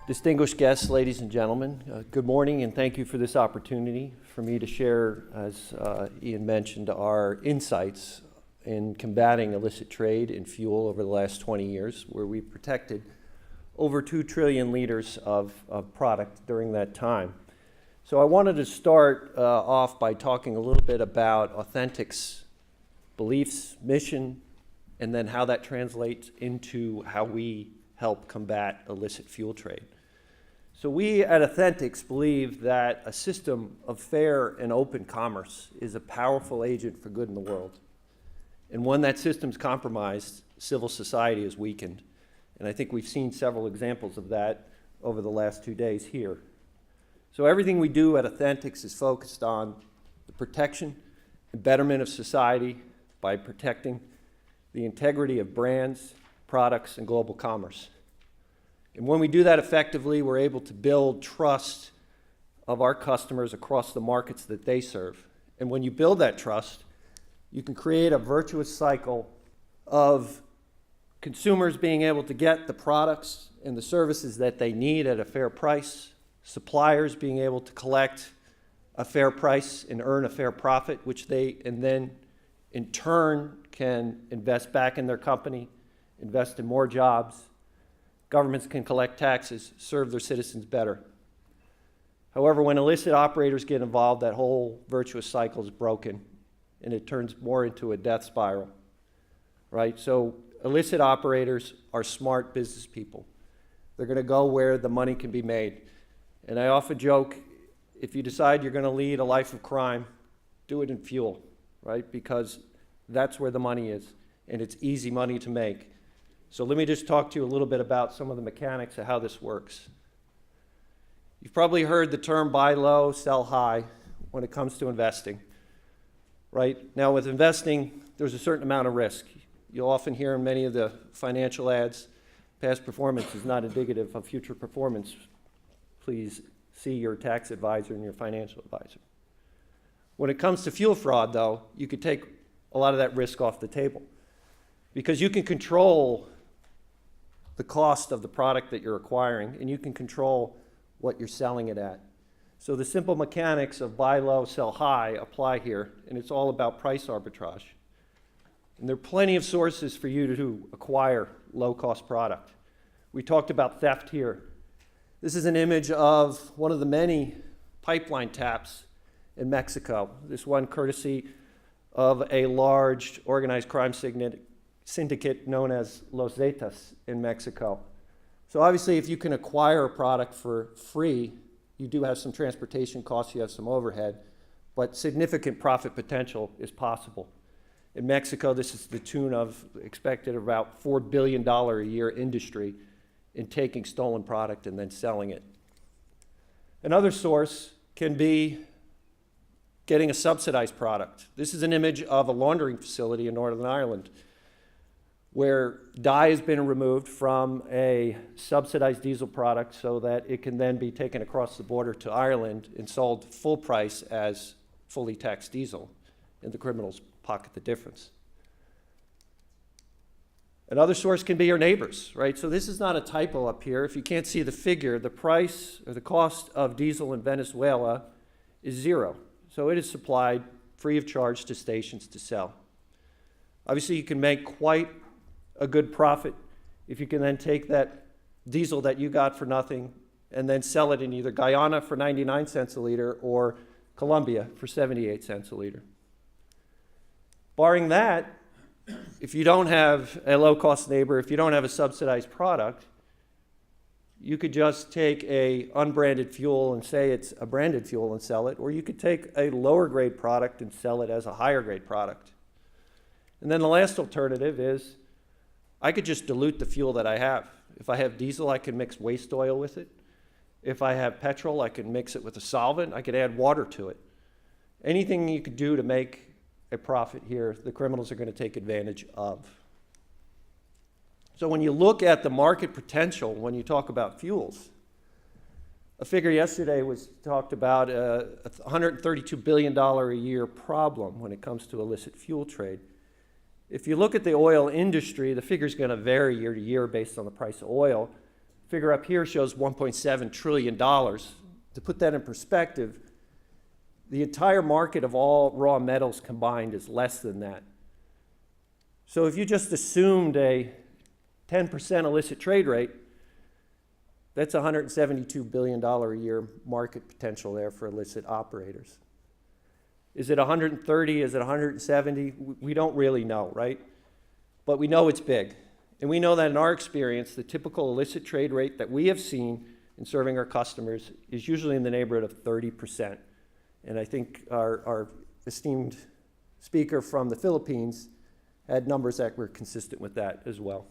Distinguished guests, ladies and gentlemen, good morning and thank you for this opportunity for me to share, as Ian mentioned, our insights in combating illicit trade in fuel over the last 20 years, where we protected over 2 trillion liters of product during that time. So I wanted to start off by talking a little bit about Authentix beliefs, mission, and then how that translates into how we help combat illicit fuel trade. So we at Authentix believe that a system of fair and open commerce is a powerful agent for good in the world. And when that system's compromised, civil society is weakened. And I think we've seen several examples of that over the last 2 days here. So everything we do at Authentix is focused on the protection and betterment of society by protecting the integrity of brands, products, and global commerce. And when we do that effectively, we're able to build trust of our customers across the markets that they serve. And when you build that trust, you can create a virtuous cycle of consumers being able to get the products and the services that they need at a fair price, suppliers being able to collect a fair price and earn a fair profit, which they, and then in turn, can invest back in their company, invest in more jobs. Governments can collect taxes, serve their citizens better. However, when illicit operators get involved, that whole virtuous cycle is broken, and it turns more into a death spiral, right? So illicit operators are smart business people. They're going to go where the money can be made. And I often joke, if you decide you're going to lead a life of crime, do it in fuel, right? Because that's where the money is, and it's easy money to make. So let me just talk to you a little bit about some of the mechanics of how this works. You've probably heard the term buy low, sell high when it comes to investing, right? Now with investing, there's a certain amount of risk. You'll often hear in many of the financial ads, past performance is not indicative of future performance. Please see your tax advisor and your financial advisor. When it comes to fuel fraud, though, you could take a lot of that risk off the table because you can control the cost of the product that you're acquiring, and you can control what you're selling it at. So the simple mechanics of buy low, sell high apply here, and it's all about price arbitrage. And there are plenty of sources for you to acquire low-cost product. We talked about theft here. This is an image of one of the many pipeline taps in Mexico. This one courtesy of a large organized crime syndicate known as Los Zetas in Mexico. So obviously if you can acquire a product for free, you do have some transportation costs, you have some overhead, but significant profit potential is possible. In Mexico, this is the tune of expected about $4 billion a year industry in taking stolen product and then selling it. Another source can be getting a subsidized product. This is an image of a laundering facility in Northern Ireland where dye has been removed from a subsidized diesel product so that it can then be taken across the border to Ireland and sold full price as fully taxed diesel, and the criminals pocket the difference. Another source can be your neighbors, right? So this is not a typo up here. If you can't see the figure, the price or the cost of diesel in Venezuela is zero. So it is supplied free of charge to stations to sell. Obviously, you can make quite a good profit if you can then take that diesel that you got for nothing and then sell it in either Guyana for 99 cents a liter or Colombia for 78 cents a liter. Barring that, if you don't have a low-cost neighbor, if you don't have a subsidized product, you could just take a unbranded fuel and say it's a branded fuel and sell it, or you could take a lower grade product and sell it as a higher grade product. And then the last alternative is I could just dilute the fuel that I have. If I have diesel, I can mix waste oil with it. If I have petrol, I can mix it with a solvent. I could add water to it. Anything you could do to make a profit here, the criminals are going to take advantage of. So when you look at the market potential, when you talk about fuels, a figure yesterday was talked about a $132 billion a year problem when it comes to illicit fuel trade. If you look at the oil industry, the figure is going to vary year to year based on the price of oil. Figure up here shows $1.7 trillion. To put that in perspective, the entire market of all raw metals combined is less than that. So if you just assumed a 10% illicit trade rate, that's $172 billion a year market potential there for illicit operators. Is it 130? Is it 170? We don't really know, right? But we know it's big. And we know that in our experience, the typical illicit trade rate that we have seen in serving our customers is usually in the neighborhood of 30%. And I think our esteemed speaker from the Philippines had numbers that were consistent with that as well.